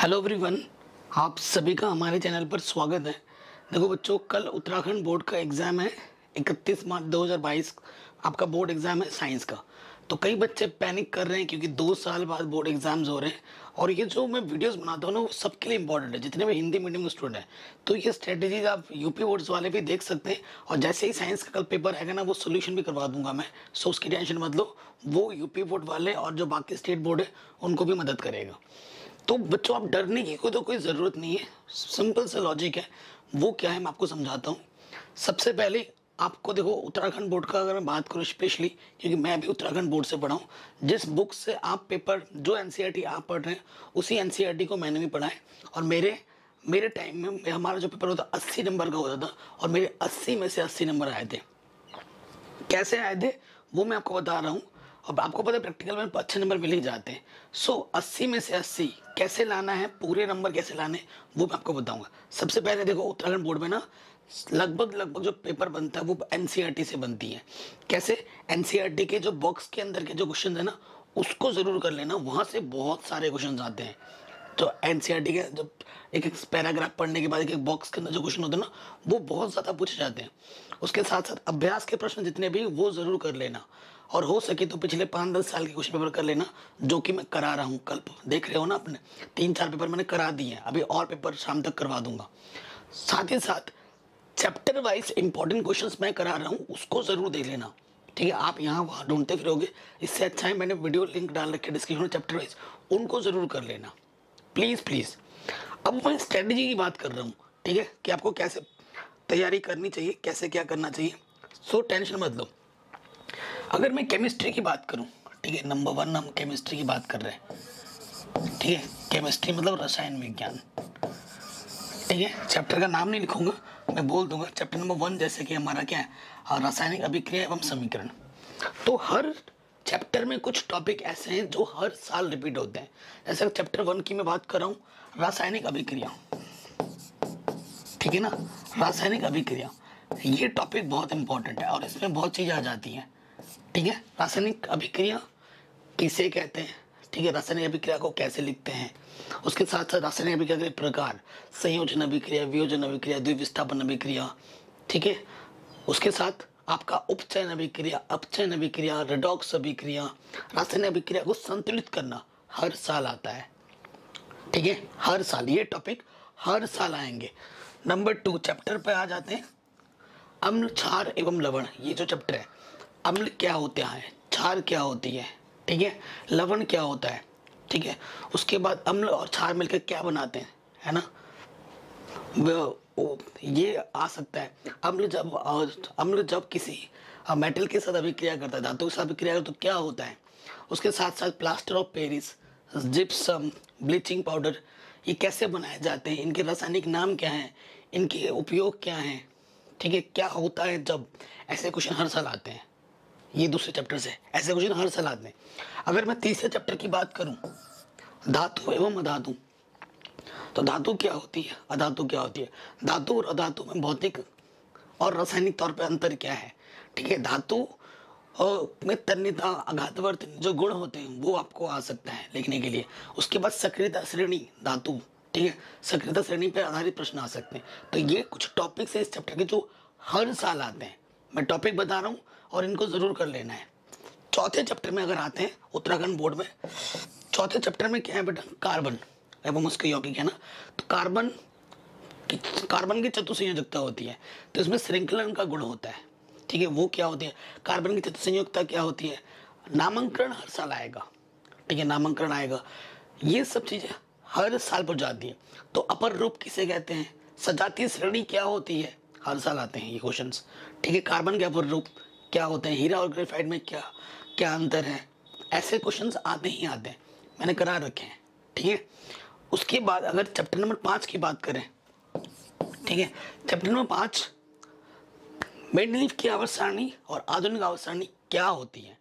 Hello everyone, आप सभी का हमारे चैनल पर स्वागत है। देखो बच्चों, कल उत्तराखंड बोर्ड का एग्ज़ाम है। 31 मार्च 2022 आपका बोर्ड एग्ज़ाम है साइंस का। तो कई बच्चे पैनिक कर रहे हैं क्योंकि 2 साल बाद बोर्ड एग्ज़ाम्स हो रहे हैं। और ये जो मैं वीडियोस बनाता हूँ ना, वो सबके लिए इंपॉर्टेंट है, जितने भी हिंदी मीडियम स्टूडेंट हैं। तो ये स्ट्रेटेजीज आप यूपी बोर्ड्स वाले भी देख सकते हैं। और जैसे ही साइंस का कल पेपर आएगा ना, वो सोल्यूशन भी करवा दूंगा मैं। सो उसकी टेंशन मत लो, वो यूपी बोर्ड वाले और जो बाकी स्टेट बोर्ड है उनको भी मदद करेगा। तो बच्चों, आप डरने की कोई ज़रूरत नहीं है। सिंपल सा लॉजिक है। वो क्या है मैं आपको समझाता हूँ। सबसे पहले आपको देखो, उत्तराखंड बोर्ड का अगर मैं बात करूँ स्पेशली, क्योंकि मैं भी उत्तराखंड बोर्ड से पढ़ा हूँ। जिस बुक से आप पेपर, जो एनसीईआरटी आप पढ़ रहे हैं, उसी एनसीईआरटी को मैंने भी पढ़ा है। और मेरे टाइम में हमारा जो पेपर होता 80 नंबर का होता था, और मेरे 80 में से 80 नंबर आए थे। कैसे आए थे वो मैं आपको बता रहा हूँ। अब आपको पता है प्रैक्टिकल में अच्छे नंबर मिल ही जाते हैं। 80 में से 80 कैसे लाना है, पूरे नंबर कैसे लाने, वो मैं आपको बताऊंगा। सबसे पहले देखो, उत्तराखंड बोर्ड में ना लगभग जो पेपर बनता है वो एनसीईआरटी से बनती है। कैसे? एनसीईआरटी के जो बॉक्स के अंदर के जो क्वेश्चन है ना, उसको जरूर कर लेना। वहां से बहुत सारे क्वेश्चन आते हैं। तो एनसीईआरटी के जब एक एक पैराग्राफ पढ़ने के बाद एक एक बॉक्स के अंदर जो क्वेश्चन होते हैं ना, वो बहुत ज़्यादा पूछे जाते हैं। उसके साथ साथ अभ्यास के प्रश्न जितने भी, वो ज़रूर कर लेना। और हो सके तो पिछले 5-10 साल के क्वेश्चन पेपर कर लेना, जो कि मैं करा रहा हूँ। कल देख रहे हो ना अपने, 3-4 पेपर मैंने करा दिए हैं। अभी और पेपर शाम तक करवा दूंगा। साथ ही साथ चैप्टर वाइज इंपॉर्टेंट क्वेश्चंस मैं करा रहा हूँ, उसको ज़रूर देख लेना। ठीक है, आप यहाँ वहाँ ढूंढते फिरोगे, इससे अच्छा है मैंने वीडियो लिंक डाल रखे डिस्क्रिप्शन में चैप्टर वाइज, उनको ज़रूर कर लेना। प्लीज़। अब मैं स्ट्रेटजी की बात कर रहा हूँ, ठीक है, कि आपको कैसे तैयारी करनी चाहिए, कैसे क्या करना चाहिए। सो टेंशन मत लो। अगर मैं केमिस्ट्री की बात करूँ, ठीक है, नंबर 1 हम केमिस्ट्री की बात कर रहे हैं। ठीक है, केमिस्ट्री मतलब रसायन विज्ञान। ठीक है, चैप्टर का नाम नहीं लिखूंगा, मैं बोल दूंगा चैप्टर नंबर 1, जैसे कि हमारा क्या है, रासायनिक अभिक्रिया एवं समीकरण। तो हर चैप्टर में कुछ टॉपिक ऐसे हैं जो हर साल रिपीट होते हैं। जैसे चैप्टर 1 की मैं बात कर रहा हूँ, रासायनिक अभिक्रिया। ठीक है ना, रासायनिक अभिक्रिया, ये टॉपिक बहुत इंपॉर्टेंट है और इसमें बहुत चीज़ें आ जाती हैं। ठीक है, रासायनिक अभिक्रिया किसे कहते हैं, ठीक है, रासायनिक अभिक्रिया को कैसे लिखते हैं, उसके साथ साथ रासायनिक अभिक्रिया के प्रकार, संयोजन अभिक्रिया, वियोजन अभिक्रिया, द्विविस्थापन अभिक्रिया। ठीक है, उसके साथ आपका उपचयन अभिक्रिया, अपचयन अभिक्रिया, रेडॉक्स अभिक्रिया। रासायनिक अभिक्रिया को संतुलित करना हर साल आता है। ठीक है, हर साल ये टॉपिक हर साल आएंगे। नंबर 2 चैप्टर पे आ जाते हैं, अम्ल, क्षार एवं लवण। ये जो चैप्टर है, अम्ल क्या होता है, क्षार क्या होती है, ठीक है, लवण क्या होता है। ठीक है, उसके बाद अम्ल और क्षार मिलकर क्या बनाते हैं, है ना। ये आ सकता है, अम्ल जब किसी मेटल के साथ अभिक्रिया करता है, धातु के साथ अभिक्रिया करता है, तो क्या होता है। उसके साथ साथ plaster of Paris, gypsum, bleaching powder, ये कैसे बनाए जाते हैं, इनके रासायनिक नाम क्या हैं, इनके उपयोग क्या हैं। ठीक है, क्या होता है जब, ऐसे क्वेश्चन हर साल आते हैं। ये दूसरे चैप्टर से ऐसे क्वेश्चन हर साल आते हैं। अगर मैं तीसरे चैप्टर की बात करूं, धातु एवं अधातु, तो धातु क्या होती है, अधातु क्या होती है, धातु और अधातु में भौतिक और रासायनिक तौर पे अंतर क्या है। ठीक है, धातु में तन्यता, आघातवर्त जो गुण होते हैं वो आपको आ सकता है लिखने के लिए। उसके बाद सक्रियता श्रेणी धातु, ठीक है, सक्रियता श्रेणी पर आधारित प्रश्न आ सकते हैं। तो ये कुछ टॉपिक्स है इस चैप्टर के जो हर साल आते हैं। मैं टॉपिक बता रहा हूँ और इनको जरूर कर लेना है। चौथे चैप्टर में अगर आते हैं उत्तराखंड बोर्ड में, चौथे चैप्टर में क्या है बेटा, कार्बन एवं उसके यौगिक, है ना। तो कार्बन की चतुसंयोजकता होती है, तो इसमें श्रृंखलन का गुण होता है। ठीक है, वो क्या होती है, कार्बन की चतुसंयोजकता क्या होती है, नामांकन हर साल आएगा। ठीक है, नामांकन आएगा, ये सब चीजें हर साल पर जाती है। तो अपर रूप किसे कहते हैं, सजातीय श्रेणी क्या होती है, हर साल आते हैं ये क्वेश्चंस। ठीक है, कार्बन के अपर रूप क्या होते हैं, हीरा और ग्रेफाइट में क्या क्या अंतर है, ऐसे क्वेश्चंस आते ही आते हैं, मैंने करा रखे हैं। ठीक है, उसके बाद अगर चैप्टर नंबर 5 की बात करें, ठीक है, चैप्टर नंबर 5, मेंडलीव की आवर्त सारणी और आधुनिक आवर्त सारणी क्या होती है,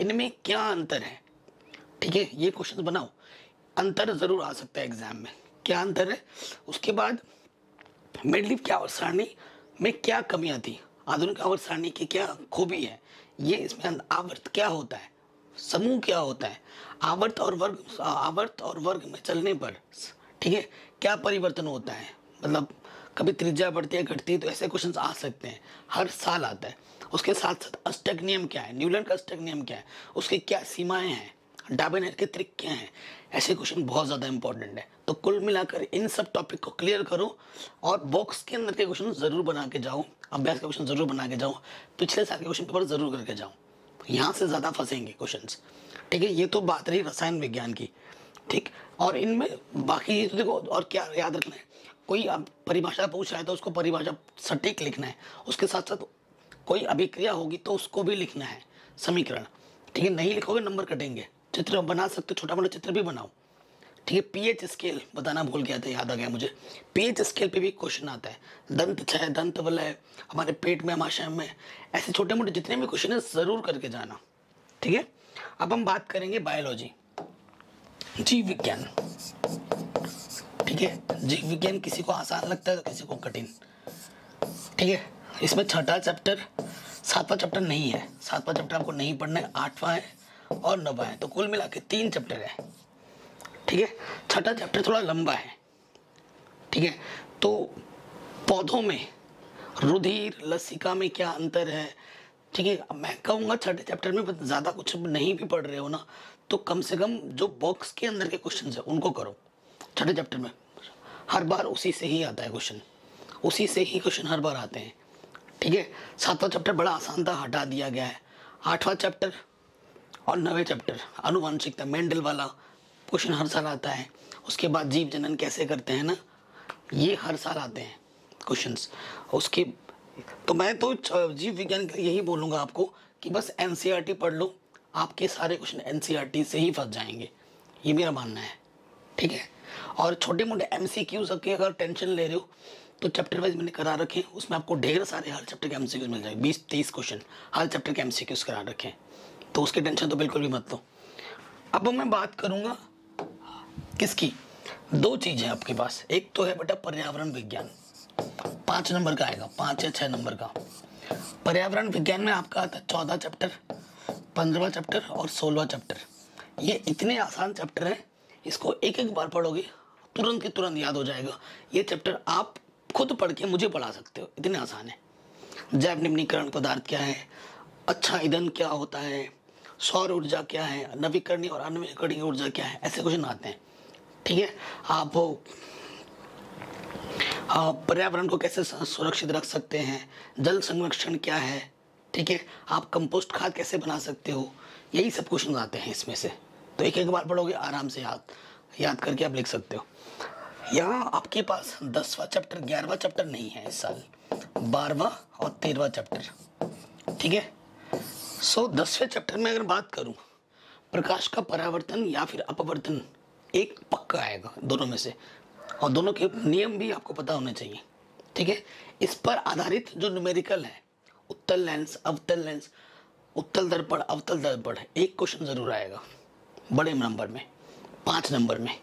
इनमें क्या अंतर है। ठीक है, ये क्वेश्चन बनाओ, अंतर जरूर आ सकता है एग्जाम में, क्या अंतर है। उसके बाद मेंडलीव की आवर्त सारणी में क्या कमियां थी, आधुनिक आवर्त सारणी की क्या खूबी है, ये इसमें आवर्त क्या होता है, समूह क्या होता है, आवर्त और वर्ग में चलने पर, ठीक है। क्या परिवर्तन होता है, मतलब कभी त्रिज्या बढ़ती है घटती है, तो ऐसे क्वेश्चंस आ सकते हैं, हर साल आता है। उसके साथ साथ अष्टक नियम क्या है, न्यूलन का अष्टक नियम क्या है, उसकी क्या सीमाएं हैं, डाबेनेर के ट्रिक क्या हैं, ऐसे क्वेश्चन बहुत ज़्यादा इंपॉर्टेंट है। तो कुल मिलाकर इन सब टॉपिक को क्लियर करो और बॉक्स के अंदर के क्वेश्चन जरूर बना के जाओ, अभ्यास के क्वेश्चन जरूर बना के जाओ, पिछले साल के क्वेश्चन पेपर जरूर करके जाओ, यहाँ से ज़्यादा फंसेंगे क्वेश्चंस। ठीक है, ये तो बात रही रसायन विज्ञान की। ठीक, और इनमें बाकी तो देखो, और क्या याद रखना है, कोई अब परिभाषा पूछ रहा है तो उसको परिभाषा सटीक लिखना है, उसके साथ साथ कोई अभिक्रिया होगी तो उसको भी लिखना है, समीकरण। ठीक है, नहीं लिखोगे नंबर कटेंगे। चित्र बना सकते हो, छोटा मोटा चित्र भी बनाओ। ठीक है, पीएच स्केल बताना भूल गया था, याद आ गया मुझे। पीएच स्केल पे भी क्वेश्चन आता है, दंत छय, दंत वलय, हमारे पेट में, आमाशय में, ऐसे छोटे मोटे जितने भी क्वेश्चन है जरूर करके जाना। ठीक है, अब हम बात करेंगे बायोलॉजी, जीव विज्ञान। ठीक है, जीव विज्ञान किसी को आसान लगता है तो किसी को कठिन। ठीक है, इसमें छठा चैप्टर, सातवां चैप्टर नहीं है, सातवां चैप्टर आपको नहीं पढ़ना है, आठवां है और नौवां है, तो कुल मिला के 3 चैप्टर है। ठीक है, छठा चैप्टर थोड़ा लंबा है। ठीक है, तो पौधों में रुधिर लसिका में क्या अंतर है। ठीक है, मैं कहूँगा छठे चैप्टर में ज़्यादा कुछ नहीं भी पढ़ रहे हो ना, तो कम से कम जो बॉक्स के अंदर के क्वेश्चन है उनको करो। छठे चैप्टर में हर बार उसी से ही आता है क्वेश्चन, उसी से ही क्वेश्चन हर बार आते हैं। ठीक है, सातवां चैप्टर बड़ा आसान था, हटा दिया गया है। आठवां चैप्टर और 9वें चैप्टर आनुवांशिकता, मेंडल वाला क्वेश्चन हर साल आता है। उसके बाद जीव जनन कैसे करते हैं ना, ये हर साल आते हैं क्वेश्चंस। उसके तो मैं तो जीव विज्ञान के लिए यही बोलूँगा आपको कि बस एनसीईआरटी पढ़ लो, आपके सारे क्वेश्चन एनसीईआरटी से ही फंस जाएंगे, ये मेरा मानना है। ठीक है, और छोटे मोटे एमसीक्यूज की अगर टेंशन ले रहे हो तो चैप्टर वाइज मैंने करा रखे हैं, उसमें आपको ढेर सारे हर चैप्टर के एमसीक्यूज मिल जाएंगे, 20-30 क्वेश्चन हर चैप्टर के एमसीक्यूज करा रखे हैं, तो उसकी टेंशन तो बिल्कुल भी मत लो। अब मैं बात करूँगा किसकी, 2 चीज़ है आपके पास, एक तो है बेटा पर्यावरण विज्ञान, 5 नंबर का आएगा, 5 या 6 नंबर का। पर्यावरण विज्ञान में आपका आता है 14 चैप्टर, 15वां चैप्टर और 16वां चैप्टर। ये इतने आसान चैप्टर हैं, इसको एक एक बार पढ़ोगे तुरंत के तुरंत याद हो जाएगा। ये चैप्टर आप खुद पढ़ के मुझे पढ़ा सकते हो, इतने आसान है। जैव निम्नीकरण पदार्थ क्या है, अच्छा ईंधन क्या होता है, सौर ऊर्जा क्या है, नवीकरणीय और अनवीकरणीय ऊर्जा क्या है, ऐसे क्वेश्चन आते हैं। ठीक है, आप पर्यावरण को कैसे सुरक्षित रख सकते हैं, जल संरक्षण क्या है, ठीक है, आप कंपोस्ट खाद कैसे बना सकते हो, यही सब क्वेश्चन आते हैं इसमें से। तो एक एक बार पढ़ोगे आराम से याद करके आप लिख सकते हो। यहाँ आपके पास 10वां चैप्टर 11वां चैप्टर नहीं है इस साल, 12वां और 13वां चैप्टर। ठीक है, सो 10वें चैप्टर में अगर बात करूँ, प्रकाश का परावर्तन या फिर अपवर्तन एक पक्का आएगा दोनों में से, और दोनों के नियम भी आपको पता होने चाहिए। ठीक है, इस पर आधारित जो न्यूमेरिकल है, उत्तल लेंस, अवतल लेंस, उत्तल दर्पण, अवतल दर्पण, एक क्वेश्चन जरूर आएगा बड़े नंबर में, 5 नंबर में,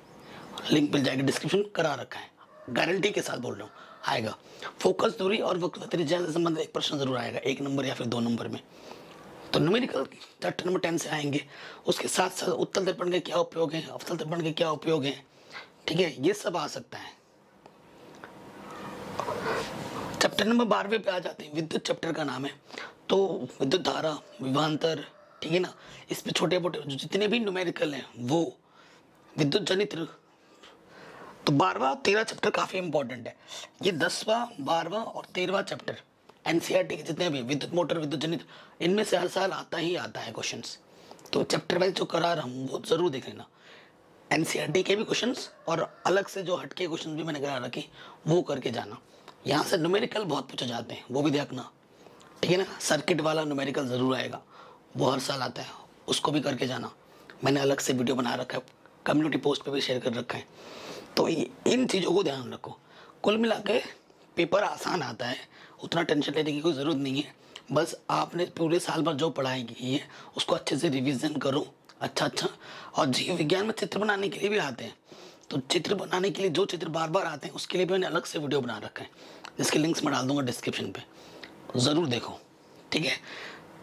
लिंक मिल जाएगा, डिस्क्रिप्शन करा रखा है, गारंटी के साथ बोल रहा हूँ, आएगा। फोकस दूरी और वक्र त्रिज्या से संबंधित एक प्रश्न जरूर आएगा, 1 नंबर या फिर 2 नंबर में। तो न्यूमेरिकल चैप्टर नंबर 10 से आएंगे। उसके साथ साथ उत्तल दर्पण के क्या उपयोग हैं, अवतल दर्पण के क्या उपयोग हैं, ठीक है, ये सब आ सकता है। चैप्टर नंबर 12वें पे आ जाते हैं, विद्युत चैप्टर का नाम है। तो विद्युत धारा, विभवांतर, ठीक है ना, इस पे छोटे मोटे जितने भी न्यूमेरिकल हैं वो विद्युत जनित। तो 12वां और 13वां चैप्टर काफी इंपॉर्टेंट है। ये 10वां, 12वां और 13वां चैप्टर एनसीईआरटी के जितने भी विद्युत मोटर, विद्युत जनित, इनमें से हर साल आता ही आता है क्वेश्चंस। तो चैप्टर वाइज जो करा रहा हूँ वो जरूर देख लेना, एनसीईआरटी के भी क्वेश्चंस और अलग से जो हटके क्वेश्चन भी मैंने करा रखे वो करके जाना। यहाँ से न्यूमेरिकल बहुत पूछे जाते हैं, वो भी देखना, ठीक है ना। सर्किट वाला न्यूमेरिकल जरूर आएगा, वो हर साल आता है, उसको भी करके जाना। मैंने अलग से वीडियो बना रखा है, कम्युनिटी पोस्ट पे भी शेयर कर रखा है। तो इन चीज़ों को ध्यान रखो। कुल मिला के पेपर आसान आता है, उतना टेंशन लेने की कोई ज़रूरत नहीं है। बस आपने पूरे साल भर जो पढ़ाई की है उसको अच्छे से रिवीजन करो, अच्छा। और जीव विज्ञान में चित्र बनाने के लिए भी आते हैं, तो चित्र बनाने के लिए जो चित्र बार बार आते हैं उसके लिए भी मैंने अलग से वीडियो बना रखा है, जिसके लिंक्स मैं डाल दूंगा डिस्क्रिप्शन पे, ज़रूर देखो, ठीक है।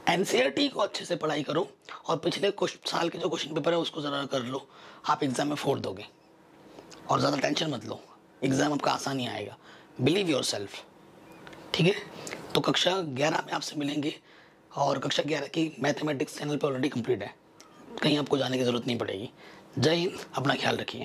एनसीईआरटी को अच्छे से पढ़ाई करो और पिछले कुछ साल के जो क्वेश्चन पेपर है उसको ज़रा कर लो, आप एग्ज़ाम में फोड़ दोगे। और ज़्यादा टेंशन मत लो, एग्ज़ाम आपका आसान ही आएगा। Believe your self. ठीक है, तो कक्षा 11 में आपसे मिलेंगे और कक्षा 11 की मैथमेटिक्स चैनल पर ऑलरेडी कंप्लीट है, कहीं आपको जाने की ज़रूरत नहीं पड़ेगी। जय हिंद, अपना ख्याल रखिए।